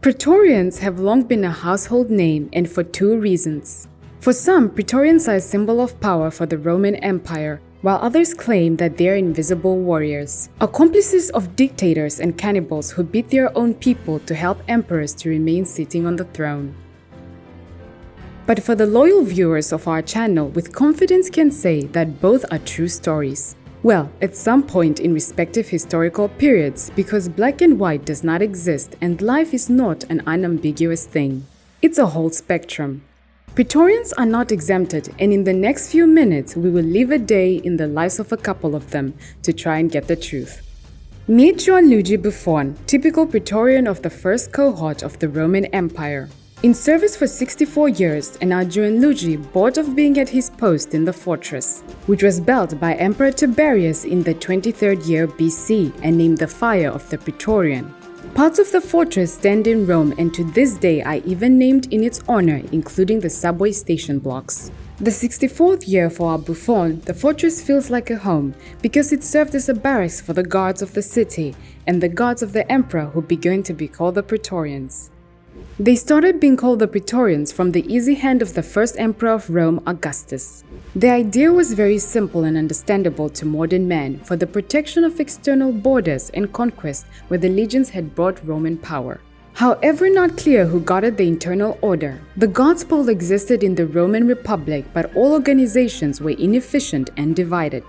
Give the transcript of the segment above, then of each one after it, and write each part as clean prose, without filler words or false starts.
Praetorians have long been a household name, and for two reasons. For some, praetorians are a symbol of power for the Roman Empire, while others claim that they are invisible warriors, accomplices of dictators and cannibals who beat their own people to help emperors to remain sitting on the throne. But for the loyal viewers of our channel, with confidence can say that both are true stories. Well, at some point in respective historical periods, because black and white does not exist and life is not an unambiguous thing. It's a whole spectrum. Praetorians are not exempted, and in the next few minutes we will live a day in the lives of a couple of them to try and get the truth. Meet Gianluigi Buffon, typical praetorian of the first cohort of the Roman Empire. In service for 64 years, and now Gianluigi bored of being at his post in the fortress, which was built by Emperor Tiberius in the 23rd year BC and named the Fire of the Praetorian. Parts of the fortress stand in Rome, and to this day are even named in its honor, including the subway station blocks. The 64th year for our Buffon, the fortress feels like a home because it served as a barracks for the guards of the city and the guards of the emperor who began to be called the Praetorians. They started being called the Praetorians from the easy hand of the first emperor of Rome, Augustus. The idea was very simple and understandable to modern man for the protection of external borders and conquest where the legions had brought Roman power. However, not clear who guarded the internal order. The guards pool existed in the Roman Republic, but all organizations were inefficient and divided.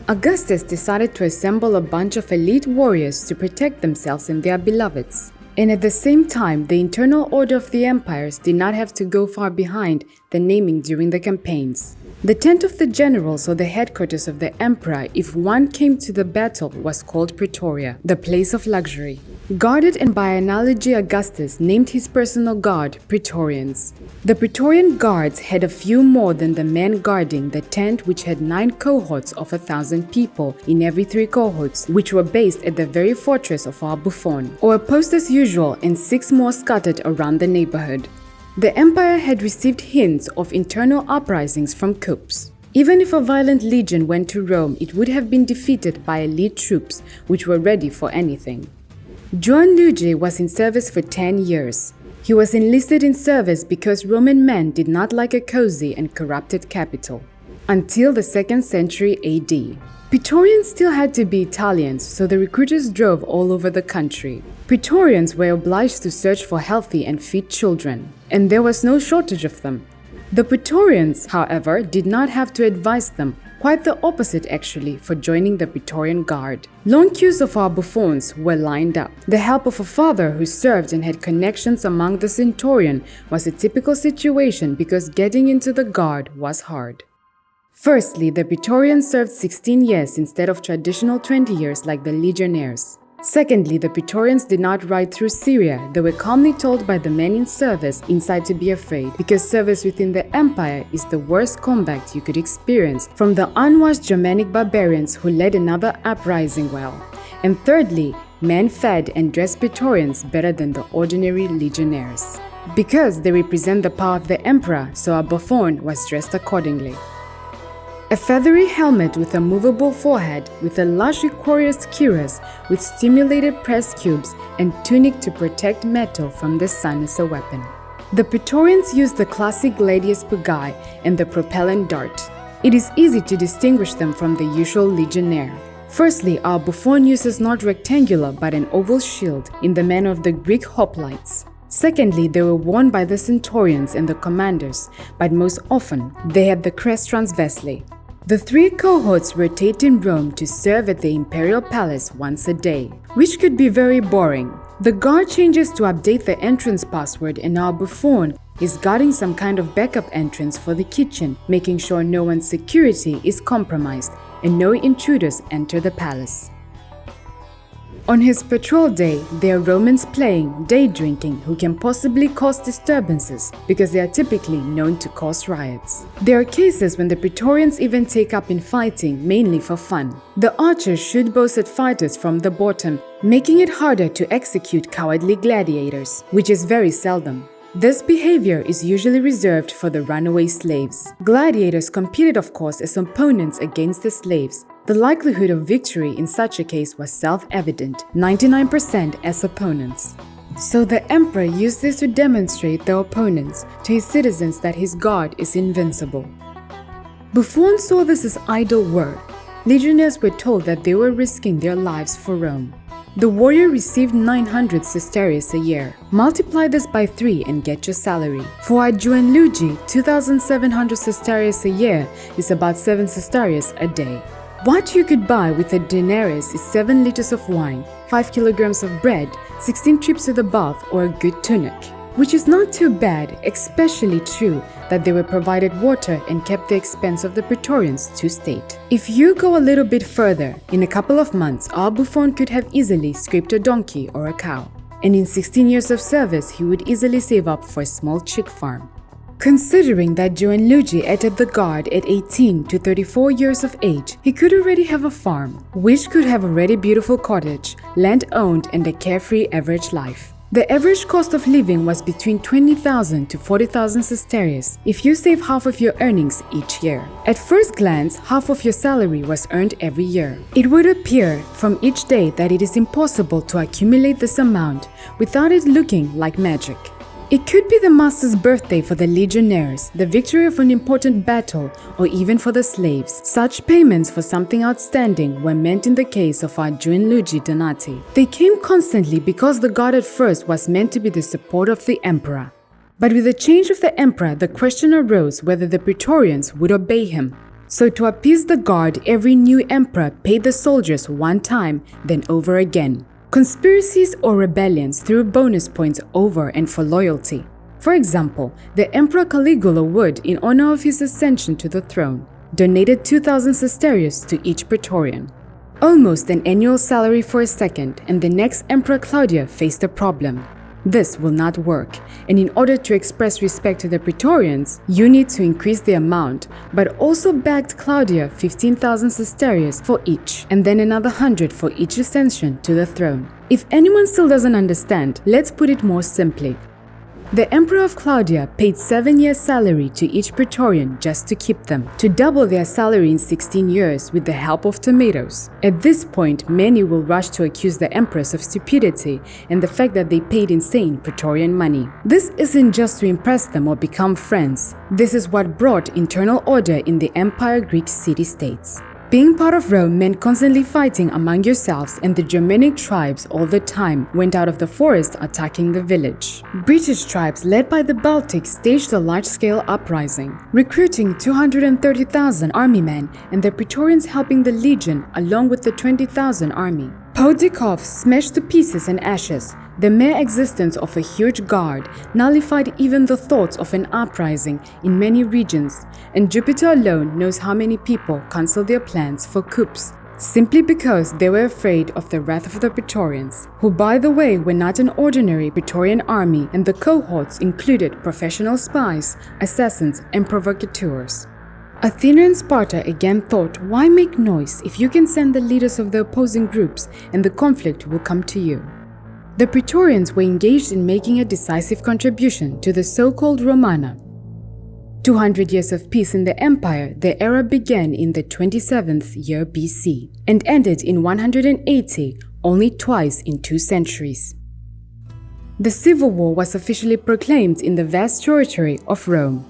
Augustus decided to assemble a bunch of elite warriors to protect themselves and their beloveds. And at the same time, the internal order of the empires did not have to go far behind the naming during the campaigns. The tent of the generals, or the headquarters of the emperor, if one came to the battle, was called Praetoria, the place of luxury. Guarded, and by analogy Augustus named his personal guard Praetorians. The Praetorian guards had a few more than the men guarding the tent, which had 9 cohorts of 1,000 people in every 3 cohorts, which were based at the very fortress of our Buffon, or a post as usual, and 6 more scattered around the neighborhood. The empire had received hints of internal uprisings from coups. Even if a violent legion went to Rome, it would have been defeated by elite troops, which were ready for anything. Gianluigi was in service for 10 years. He was enlisted in service because Roman men did not like a cozy and corrupted capital. Until the 2nd century AD. Praetorians still had to be Italians, so the recruiters drove all over the country. Praetorians were obliged to search for healthy and fit children, and there was no shortage of them. The Praetorians, however, did not have to advise them, quite the opposite actually, for joining the Praetorian Guard. Long queues of our Buffons were lined up. The help of a father who served and had connections among the centurion was a typical situation because getting into the guard was hard. Firstly, the Praetorians served 16 years instead of traditional 20 years like the legionnaires. Secondly, the Praetorians did not ride through Syria. They were calmly told by the men in service inside to be afraid, because service within the empire is the worst combat you could experience from the unwashed Germanic barbarians who led another uprising well. And thirdly, men fed and dressed Praetorians better than the ordinary legionnaires. Because they represent the power of the emperor, so a Buffon was dressed accordingly. A feathery helmet with a movable forehead, with a lush cuirass cuirass with stimulated press cubes, and tunic to protect metal from the sun as a weapon. The Praetorians used the classic gladius pugai and the propellant dart. It is easy to distinguish them from the usual legionnaire. Firstly, our Buffon uses not rectangular but an oval shield in the manner of the Greek hoplites. Secondly, they were worn by the centurions and the commanders, but most often they had the crest transversely. The 3 cohorts rotate in Rome to serve at the imperial palace once a day, which could be very boring. The guard changes to update the entrance password, and our Buffon is guarding some kind of backup entrance for the kitchen, making sure no one's security is compromised and no intruders enter the palace. On his patrol day, there are Romans playing, day drinking, who can possibly cause disturbances because they are typically known to cause riots. There are cases when the Praetorians even take up in fighting, mainly for fun. The archers shoot bows at fighters from the bottom, making it harder to execute cowardly gladiators, which is very seldom. This behavior is usually reserved for the runaway slaves. Gladiators competed, of course, as opponents against the slaves. The likelihood of victory in such a case was self-evident, 99% as opponents. So the emperor used this to demonstrate the opponents to his citizens that his god is invincible. Buffon saw this as idle work. Legionnaires were told that they were risking their lives for Rome. The warrior received 900 sesterces a year. Multiply this by 3 and get your salary. For a Juenlugi, 2,700 sesterces a year is about 7 sesterces a day. What you could buy with a denarius is 7 liters of wine, 5 kilograms of bread, 16 trips to the bath, or a good tunic. Which is not too bad, especially true that they were provided water and kept the expense of the praetorians to state. If you go a little bit further, in a couple of months, our Buffon could have easily scraped a donkey or a cow. And in 16 years of service, he would easily save up for a small chick farm. Considering that Juenlugi entered the guard at 18 to 34 years of age, he could already have a farm, which could have already beautiful cottage, land owned, and a carefree average life. The average cost of living was between 20,000 to 40,000 sesterces if you save half of your earnings each year. At first glance, half of your salary was earned every year. It would appear from each day that it is impossible to accumulate this amount without it looking like magic. It could be the master's birthday for the legionnaires, the victory of an important battle, or even for the slaves. Such payments for something outstanding were meant in the case of our Juenlugi Donati. They came constantly because the god at first was meant to be the support of the emperor. But with the change of the emperor, the question arose whether the praetorians would obey him. So to appease the god, every new emperor paid the soldiers one time, then over again. Conspiracies or rebellions threw bonus points over and for loyalty. For example, the Emperor Caligula would, in honor of his ascension to the throne, donated 2,000 sesterces to each praetorian. Almost an annual salary for a second, and the next Emperor Claudia faced a problem. This will not work, and in order to express respect to the praetorians, you need to increase the amount, but also bagged Claudia 15,000 sesterces for each, and then another 100 for each ascension to the throne. If anyone still doesn't understand, let's put it more simply. The Emperor of Claudia paid 7 years' salary to each praetorian just to keep them, to double their salary in 16 years with the help of tomatoes. At this point, many will rush to accuse the empress of stupidity and the fact that they paid insane praetorian money. This isn't just to impress them or become friends. This is what brought internal order in the Empire Greek city-states. Being part of Rome meant constantly fighting among yourselves, and the Germanic tribes all the time went out of the forest attacking the village. British tribes led by the Baltic staged a large-scale uprising, recruiting 230,000 army men and the praetorians helping the legion along with the 20,000 army. Poudikov smashed to pieces and ashes. The mere existence of a huge guard nullified even the thoughts of an uprising in many regions, and Jupiter alone knows how many people canceled their plans for coups, simply because they were afraid of the wrath of the praetorians, who by the way were not an ordinary praetorian army, and the cohorts included professional spies, assassins, and provocateurs. Athena and Sparta again thought, why make noise if you can send the leaders of the opposing groups and the conflict will come to you? The praetorians were engaged in making a decisive contribution to the so-called Romana. 200 years of peace in the empire, the era began in the 27th year BC and ended in 180, only twice in 2 centuries. The civil war was officially proclaimed in the vast territory of Rome.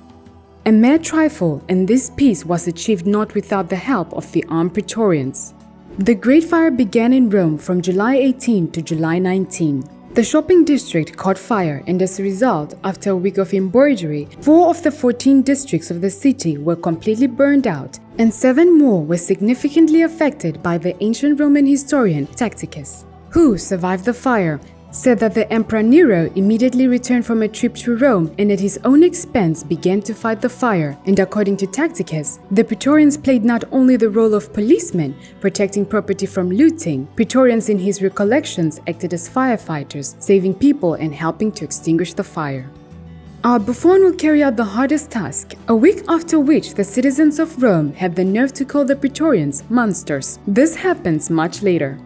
A mere trifle, and this peace was achieved not without the help of the armed praetorians. The Great Fire began in Rome from July 18 to July 19. The shopping district caught fire, and as a result, after a week of embroidery, 4 of the 14 districts of the city were completely burned out, and 7 more were significantly affected by the ancient Roman historian Tacitus, who survived the fire, said that the Emperor Nero immediately returned from a trip to Rome and at his own expense began to fight the fire, and according to Tacitus, the praetorians played not only the role of policemen, protecting property from looting. Praetorians in his recollections acted as firefighters, saving people and helping to extinguish the fire. Our Buffon will carry out the hardest task, a week after which the citizens of Rome had the nerve to call the praetorians monsters. This happens much later.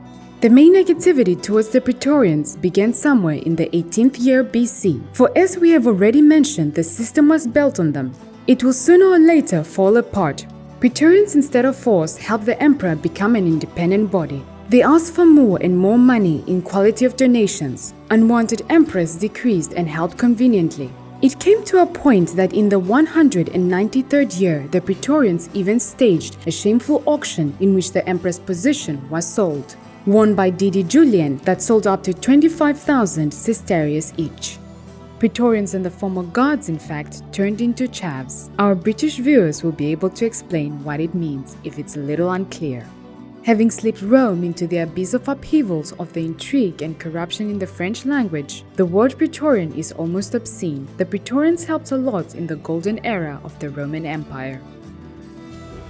The main negativity towards the praetorians began somewhere in the 18th year BC, for as we have already mentioned, the system was built on them. It will sooner or later fall apart. Praetorians instead of force helped the emperor become an independent body. They asked for more and more money in quality of donations. Unwanted emperors decreased and held conveniently. It came to a point that in the 193rd year, the praetorians even staged a shameful auction in which the emperor's position was sold, won by Didi Julian that sold up to 25,000 sesterces each. Praetorians and the former guards, in fact, turned into chavs. Our British viewers will be able to explain what it means if it's a little unclear. Having slipped Rome into the abyss of upheavals of the intrigue and corruption in the French language, the word praetorian is almost obscene. The praetorians helped a lot in the golden era of the Roman Empire.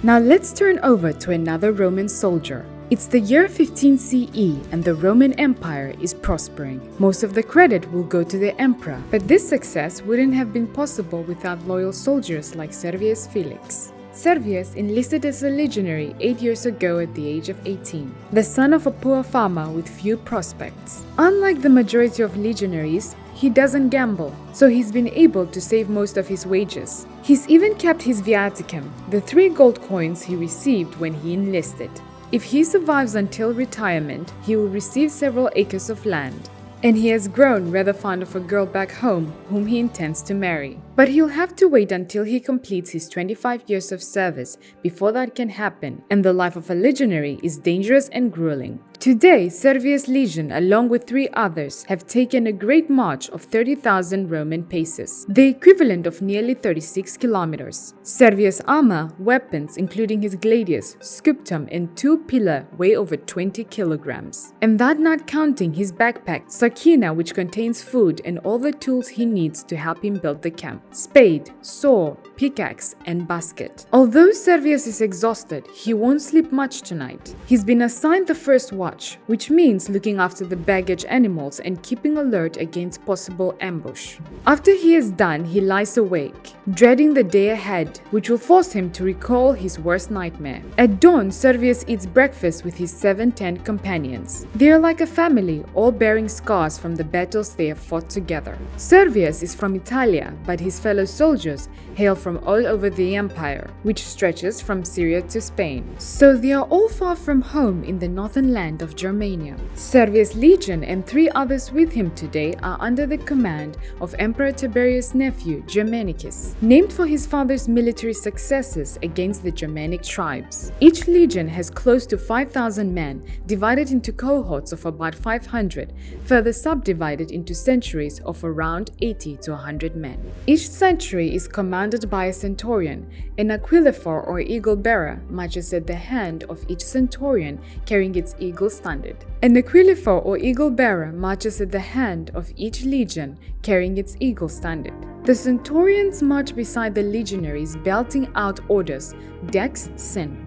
Now let's turn over to another Roman soldier. It's the year 15 CE and the Roman Empire is prospering. Most of the credit will go to the emperor, but this success wouldn't have been possible without loyal soldiers like Servius Felix. Servius enlisted as a legionary 8 years ago at the age of 18, the son of a poor farmer with few prospects. Unlike the majority of legionaries, he doesn't gamble, so he's been able to save most of his wages. He's even kept his viaticum, the 3 gold coins he received when he enlisted. If he survives until retirement, he will receive several acres of land. And he has grown rather fond of a girl back home whom he intends to marry. But he'll have to wait until he completes his 25 years of service before that can happen, and the life of a legionary is dangerous and grueling. Today, Servius' legion, along with 3 others, have taken a great march of 30,000 Roman paces, the equivalent of nearly 36 kilometers. Servius' armor, weapons, including his gladius, scutum, and 2 pillar weigh over 20 kilograms. And that not counting his backpack, Sakina, which contains food and all the tools he needs to help him build the camp. Spade, saw, pickaxe, and basket. Although Servius is exhausted, he won't sleep much tonight. He's been assigned the first watch, which means looking after the baggage animals and keeping alert against possible ambush. After he is done, he lies awake, dreading the day ahead, which will force him to recall his worst nightmare. At dawn, Servius eats breakfast with his 7 tent companions. They are like a family, all bearing scars from the battles they have fought together. Servius is from Italia, but his fellow soldiers hail from all over the empire, which stretches from Syria to Spain. So they are all far from home in the northern land of Germania. Servius' legion and 3 others with him today are under the command of Emperor Tiberius' nephew Germanicus, named for his father's military successes against the Germanic tribes. Each legion has close to 5,000 men, divided into cohorts of about 500, further subdivided into centuries of around 80 to 100 men. Each century is commanded by a centurion, an aquilifor or eagle bearer marches at the hand of each centurion carrying its eagle standard. An aquilifor or eagle bearer marches at the hand of each legion carrying its eagle standard. The centurions march beside the legionaries, belting out orders: dex sin,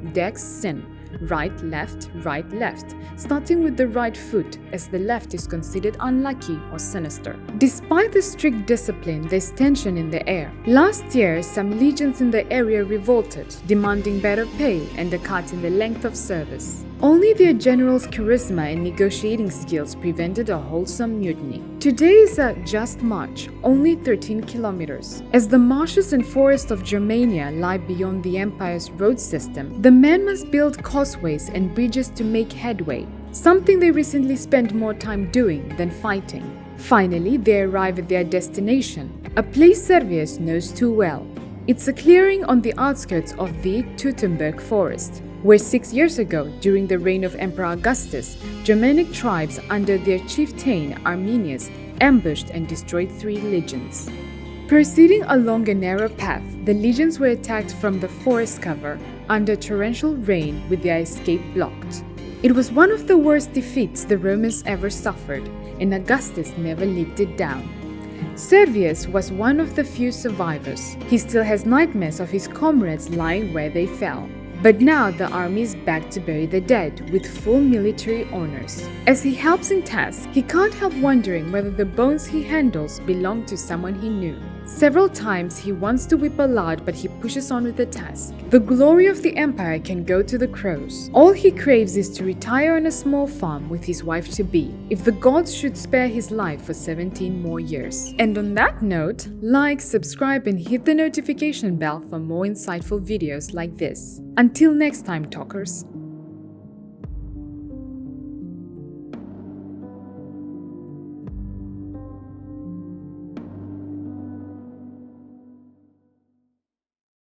right, left, starting with the right foot, as the left is considered unlucky or sinister. Despite the strict discipline, there's tension in the air. Last year, some legions in the area revolted, demanding better pay and a cut in the length of service. Only their general's charisma and negotiating skills prevented a wholesome mutiny. Today is a just march, only 13 kilometers. As the marshes and forests of Germania lie beyond the empire's road system, the men must build causeways and bridges to make headway, something they recently spent more time doing than fighting. Finally, they arrive at their destination, a place Servius knows too well. It's a clearing on the outskirts of the Teutoburg forest, where 6 years ago, during the reign of Emperor Augustus, Germanic tribes under their chieftain Arminius ambushed and destroyed 3 legions. Proceeding along a narrow path, the legions were attacked from the forest cover under torrential rain with their escape blocked. It was one of the worst defeats the Romans ever suffered, and Augustus never lived it down. Servius was one of the few survivors. He still has nightmares of his comrades lying where they fell. But now the army is back to bury the dead with full military honors. As he helps in tasks, he can't help wondering whether the bones he handles belong to someone he knew. Several times he wants to weep aloud, but he pushes on with the task. The glory of the empire can go to the crows. All he craves is to retire on a small farm with his wife-to-be, if the gods should spare his life for 17 more years. And on that note, like, subscribe, and hit the notification bell for more insightful videos like this. Until next time, talkers.